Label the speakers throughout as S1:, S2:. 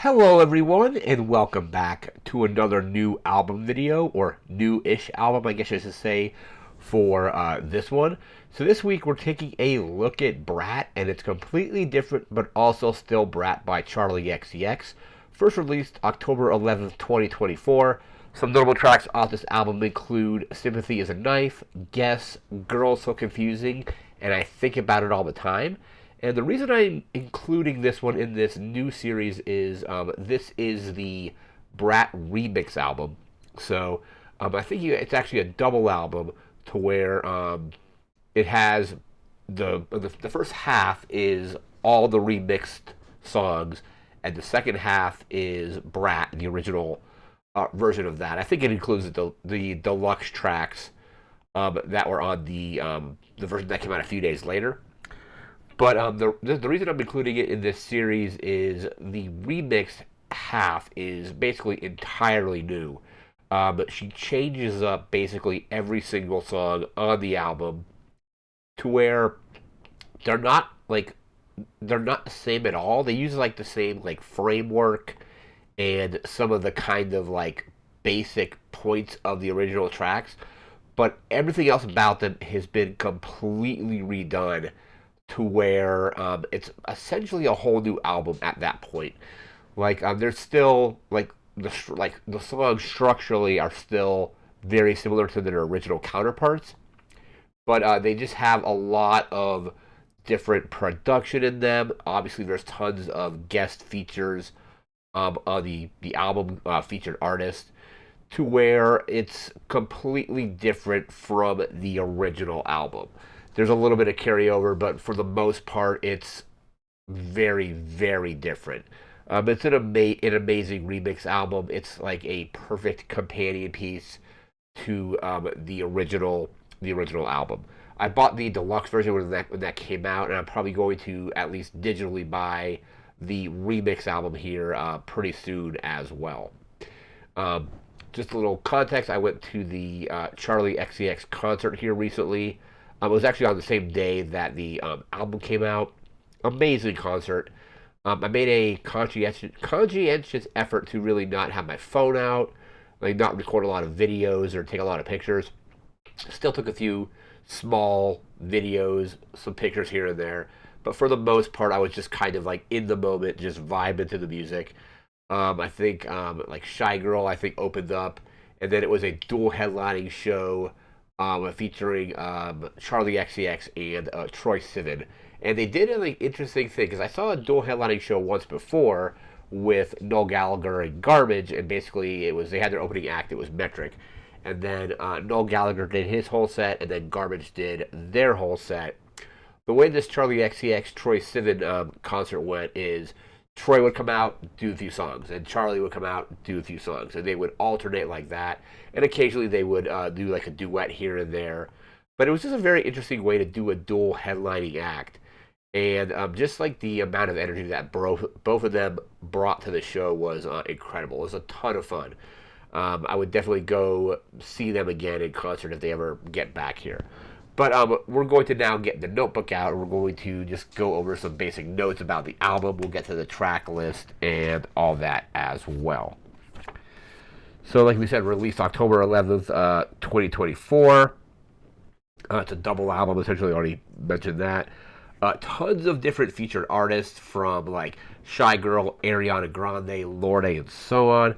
S1: Hello everyone and welcome back to another new album video, or new-ish album I guess I should say, for this one. So this week we're taking a look at Brat, and it's completely different but also still Brat by Charli XCX. First released October 11th, 2024. Some notable tracks off this album include Sympathy is a Knife, Guess, Girl So Confusing, and I Think About It All the Time. And the reason I'm including this one in this new series is this is the Brat remix album. So I think it's actually a double album to where it has the first half is all the remixed songs, and the second half is Brat, the original version of that. I think it includes the deluxe tracks that were on the version that came out a few days later. But the reason I'm including it in this series is the remix half is basically entirely new. She changes up basically every single song on the album to where they're not like they're not the same at all. They use like the same like framework and some of the kind of like basic points of the original tracks, but everything else about them has been completely redone to where it's essentially a whole new album at that point. Like there's still like the songs structurally are still very similar to their original counterparts, but they just have a lot of different production in them. Obviously, there's tons of guest features on the album, featured artists, to where it's completely different from the original album. There's a little bit of carryover, but for the most part, it's very, very different. It's an amazing remix album. It's like a perfect companion piece to the original album. I bought the deluxe version when that came out, and I'm probably going to at least digitally buy the remix album here pretty soon as well. Um, just a little context: I went to the Charli XCX concert here recently. It was actually on the same day that the album came out. Amazing concert. I made a conscientious effort to really not have my phone out, like not record a lot of videos or take a lot of pictures. Still took a few small videos, some pictures here and there, but for the most part, I was just kind of like in the moment, just vibing to the music. I think like Shy Girl, I think opened up, and then it was a dual headlining show featuring Charli XCX and Troye Sivan. And they did an like, interesting thing because I saw a dual headlining show once before with Noel Gallagher and Garbage, and basically they had their opening act. It was Metric, and then Noel Gallagher did his whole set, and then Garbage did their whole set. The way this Charli XCX Troye Sivan concert went is Troy would come out, do a few songs, and Charli would come out, do a few songs, and they would alternate like that. And occasionally they would do like a duet here and there. But it was just a very interesting way to do a dual headlining act. And just like the amount of energy that both of them brought to the show was incredible. It was a ton of fun. I would definitely go see them again in concert if they ever get back here. But we're going to now get the notebook out, and we're going to just go over some basic notes about the album. We'll get to the track list and all that as well. So, like we said, released October 11th, 2024. It's a double album, essentially, already mentioned that. Tons of different featured artists from, like, Shy Girl, Ariana Grande, Lorde, and so on.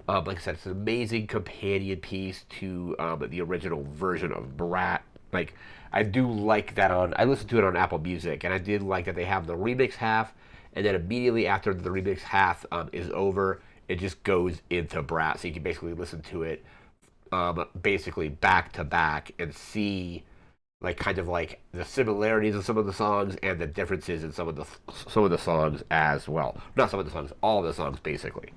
S1: Like I said, it's an amazing companion piece to the original version of Brat. Like, I do like that I listened to it on Apple Music, and I did like that they have the remix half, and then immediately after the remix half is over, it just goes into Brat. So you can basically listen to it basically back to back and see like kind of like the similarities of some of the songs and the differences in some of the songs as well. Not some of the songs, all the songs basically.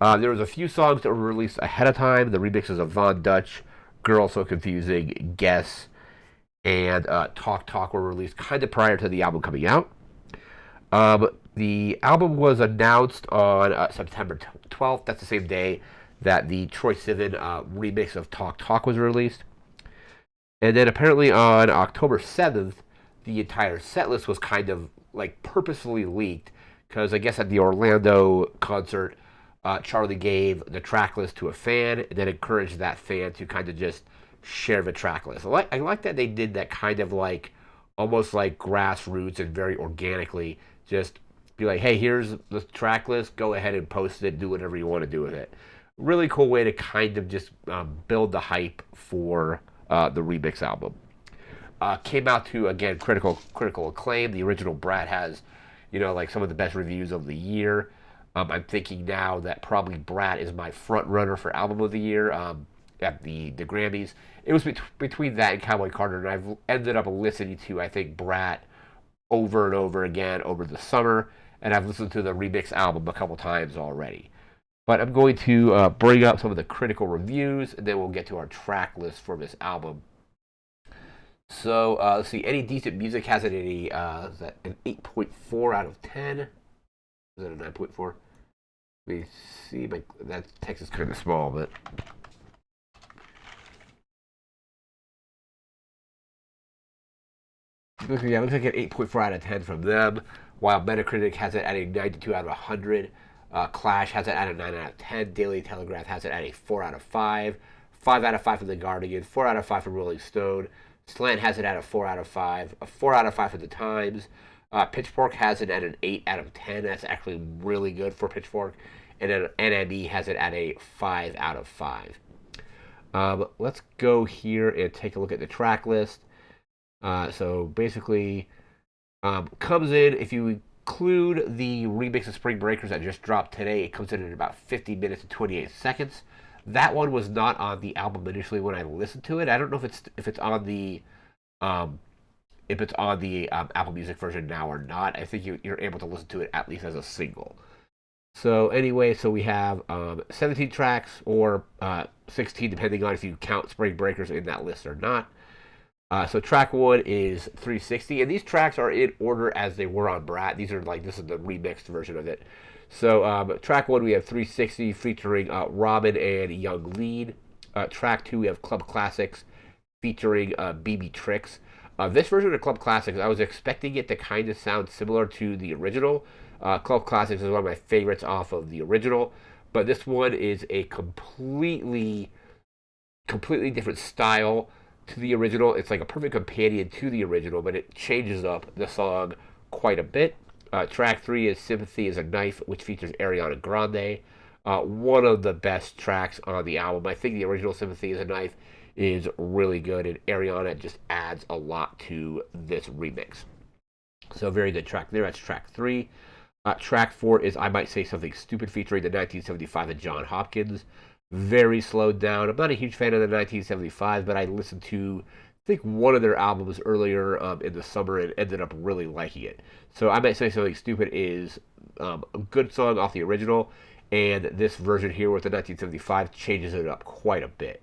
S1: There was a few songs that were released ahead of time. The remixes of Von Dutch, Girl So Confusing, Guess, and Talk Talk were released kind of prior to the album coming out. The album was announced on September 12th. That's the same day that the Troye Sivan remix of Talk Talk was released. And then apparently on October 7th, the entire set list was kind of like purposefully leaked because I guess at the Orlando concert, Charlie gave the track list to a fan and then encouraged that fan to kind of just share the track list. I like that they did that kind of like almost like grassroots and very organically. Just be like, hey, here's the track list. Go ahead and post it. Do whatever you want to do with it. Really cool way to kind of just build the hype for the remix album. Came out to again critical acclaim. The original Brat has, like some of the best reviews of the year. I'm thinking now that probably Brat is my front runner for album of the year at the Grammys. It was between that and Cowboy Carter, and I've ended up listening to I think Brat over and over again over the summer, and I've listened to the remix album a couple times already. But I'm going to bring up some of the critical reviews, and then we'll get to our track list for this album. So let's see. Any Decent Music has it is that an 8.4 out of 10? Is that a 9.4? Let me see. That text is kind of small, but yeah, it looks like an 8.4 out of 10 from them. While Metacritic has it at a 92 out of 100. Clash has it at a 9 out of 10. Daily Telegraph has it at a 4 out of 5. 5 out of 5 from The Guardian. 4 out of 5 from Rolling Stone. Slant has it at a 4 out of 5. A 4 out of 5 for The Times. Pitchfork has it at an 8 out of 10. That's actually really good for Pitchfork. And then NME has it at a 5 out of 5. Let's go here and take a look at the track list. So basically, comes in, if you include the remix of Spring Breakers that just dropped today, it comes in at about 50 minutes and 28 seconds. That one was not on the album initially when I listened to it. I don't know if it's on the Apple Music version now or not. I think you're able to listen to it at least as a single. So anyway, so we have 17 tracks or 16 depending on if you count Spring Breakers in that list or not. So track 1 is 360, and these tracks are in order as they were on Brat. This is the remixed version of it. So track 1 we have 360 featuring Robin and Young Lean. Track 2 we have Club Classics featuring BB Tricks. This version of Club Classics, I was expecting it to kind of sound similar to the original. Club Classics is one of my favorites off of the original, but this one is a completely different style to the original. It's like a perfect companion to the original, but it changes up the song quite a bit. Track 3 is Sympathy is a Knife, which features Ariana Grande. One of the best tracks on the album. I think the original Sympathy is a Knife is really good, and Ariana just adds a lot to this remix. So very good track there. That's track 3. Track 4 is I Might Say Something Stupid featuring the 1975 and John Hopkins. Very slowed down. I'm not a huge fan of the 1975, but I listened to, I think, one of their albums earlier in the summer and ended up really liking it. So I Might Say Something Stupid is a good song off the original, and this version here with the 1975 changes it up quite a bit.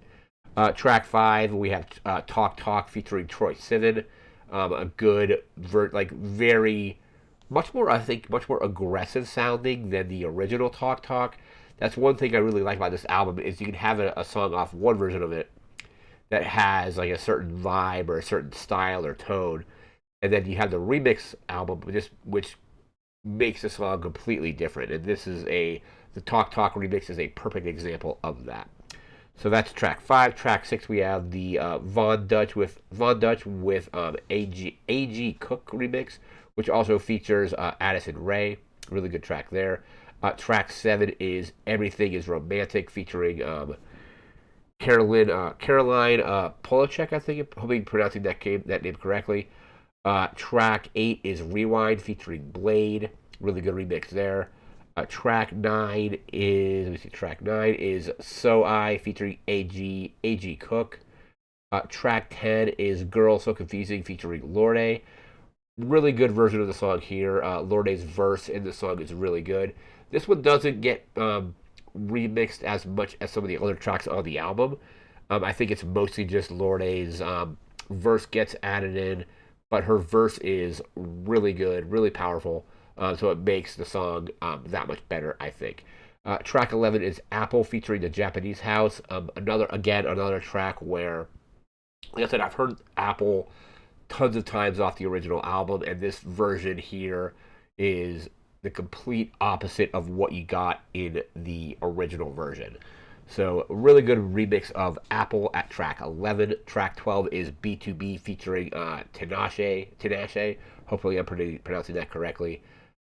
S1: Track 5, we have Talk Talk featuring Troye Sivan. A good, very, much more aggressive sounding than the original Talk Talk. That's one thing I really like about this album is you can have a song off one version of it that has like a certain vibe or a certain style or tone, and then you have the remix album which makes the song completely different. And the Talk Talk remix is a perfect example of that. So that's track 5. Track 6 we have the Von Dutch with AG Cook remix, which also features Addison Rae. Really good track there. Track 7 is Everything is Romantic featuring Caroline Polachek, I think. I'm hoping pronouncing that name correctly. Track 8 is Rewind featuring Blade. Really good remix there. Track 9 is So I featuring AG Cook. Track 10 is Girl So Confusing featuring Lorde. Really good version of the song here. Lorde's verse in the song is really good. This one doesn't get remixed as much as some of the other tracks on the album. I think it's mostly just Lorde's verse gets added in, but her verse is really good, really powerful. So it makes the song that much better, I think. Track 11 is Apple featuring the Japanese House. Another track where, like I said, I've heard Apple tons of times off the original album, and this version here is the complete opposite of what you got in the original version. So, a really good remix of Apple at track 11. Track 12 is B2B featuring Tinashe. Hopefully, I'm pronouncing that correctly.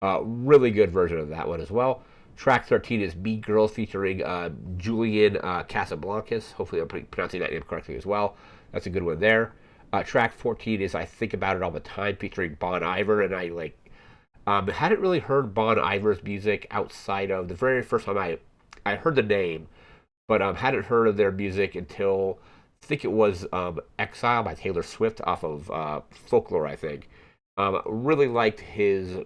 S1: Really good version of that one as well. Track 13 is Mean Girls featuring Julian Casablancas. Hopefully, I'm pronouncing that name correctly as well. That's a good one there. Track 14 is I Think About It All the Time featuring Bon Iver, and I hadn't really heard Bon Iver's music outside of the very first time I heard the name, but hadn't heard of their music until I think it was Exile by Taylor Swift off of Folklore, I think. Really liked his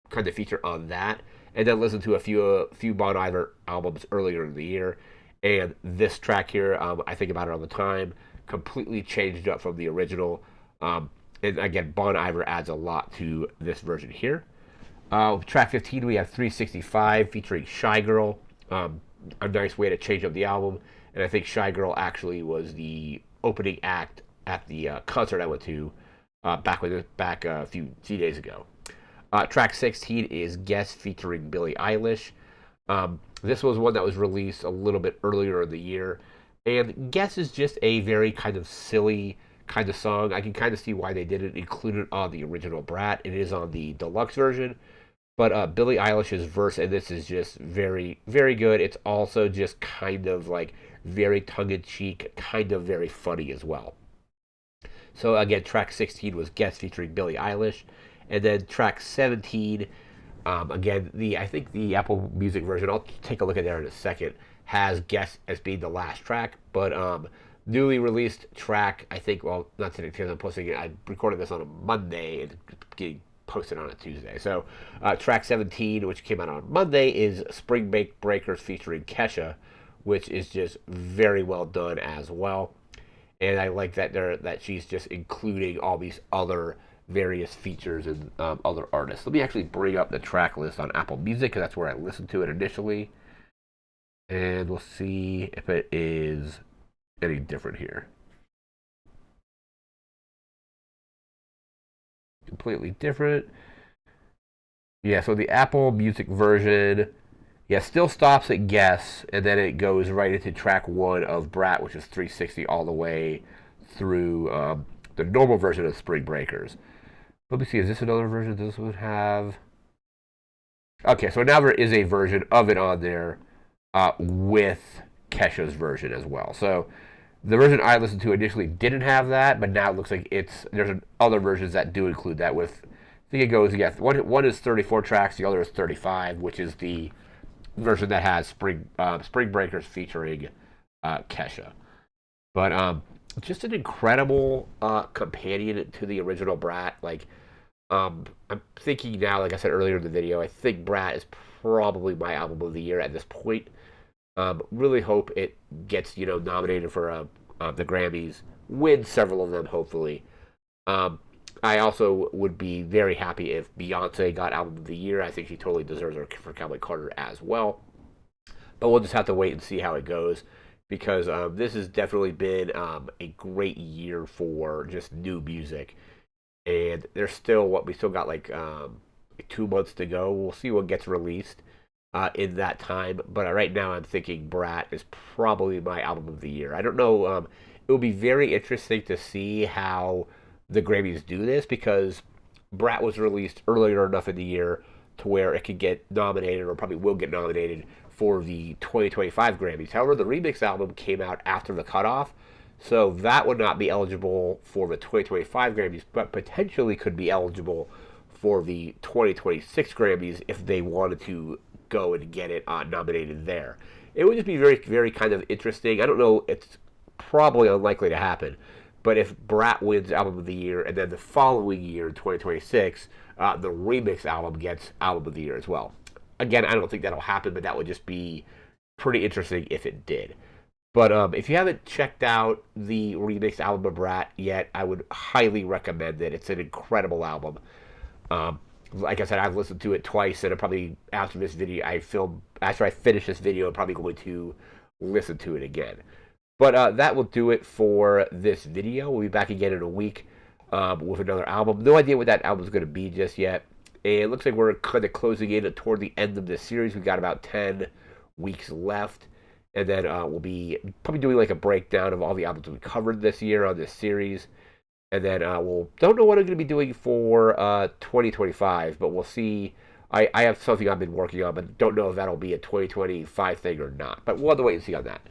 S1: kind of feature on that, and then listened to a few Bon Iver albums earlier in the year, and this track here, I Think About It All the Time, completely changed up from the original. And again, Bon Iver adds a lot to this version here. Track 15, we have 365 featuring Shy Girl. A nice way to change up the album. And I think Shy Girl actually was the opening act at the concert I went to back a few days ago. Track 16 is Guess featuring Billie Eilish. This was one that was released a little bit earlier in the year. And Guess is just a very kind of silly kind of song. I can kind of see why they didn't include it on the original Brat. It is on the deluxe version. But Billie Eilish's verse in this is just very, very good. It's also just kind of like very tongue-in-cheek, kind of very funny as well. So again, track 16 was Guess featuring Billie Eilish. And then track 17, again, I think the Apple Music version, I'll take a look at there in a second, has Guess as being the last track. But newly released track, I think, well, not today because I'm posting it. I recorded this on a Monday and getting posted on a Tuesday. So track 17, which came out on Monday, is Spring Breakers featuring Kesha, which is just very well done as well. And I like that she's just including all these other various features and other artists. Let me actually bring up the track list on Apple Music because that's where I listened to it initially. And we'll see if it is any different here. Completely different. Yeah, so the Apple Music version, yeah, still stops at Guess, and then it goes right into track 1 of Brat, which is 360 all the way through the normal version of Spring Breakers. Let me see, is this another version this would have? Okay, so now there is a version of it on there with Kesha's version as well. So the version I listened to initially didn't have that, but now it looks like there's other versions that do include that. With I think it goes, yeah, one is 34 tracks, the other is 35, which is the version that has Spring Breakers featuring Kesha. But just an incredible companion to the original Brat. Like, I'm thinking now, like I said earlier in the video, I think Brat is probably my album of the year at this point. Really hope it gets nominated for the Grammys, win several of them hopefully. I also would be very happy if Beyonce got album of the year. I think she totally deserves her for Cowboy Carter as well. But we'll just have to wait and see how it goes because this has definitely been a great year for just new music. And there's we still got like 2 months to go. We'll see what gets released in that time. But right now, I'm thinking Brat is probably my album of the year. I don't know. It will be very interesting to see how the Grammys do this because Brat was released earlier enough in the year to where it could get nominated or probably will get nominated for the 2025 Grammys. However, the remix album came out after the cutoff, so that would not be eligible for the 2025 Grammys, but potentially could be eligible for the 2026 Grammys if they wanted to go and get it nominated there. It would just be very, very kind of interesting. I don't know, it's probably unlikely to happen, but if Brat wins Album of the Year and then the following year, 2026, the remix album gets Album of the Year as well. Again, I don't think that'll happen, but that would just be pretty interesting if it did. But if you haven't checked out the remix album of Brat yet, I would highly recommend it. It's an incredible album. Like I said, I've listened to it twice, and after I finish this video, I'm probably going to listen to it again. But that will do it for this video. We'll be back again in a week with another album. No idea what that album is going to be just yet. And it looks like we're kind of closing in toward the end of this series. We've got about 10 weeks left. And then we'll be probably doing like a breakdown of all the albums we covered this year on this series. And then we'll don't know what I'm going to be doing for 2025, but we'll see. I have something I've been working on, but don't know if that'll be a 2025 thing or not. But we'll have to wait and see on that.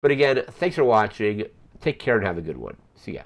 S1: But again, thanks for watching. Take care and have a good one. See ya.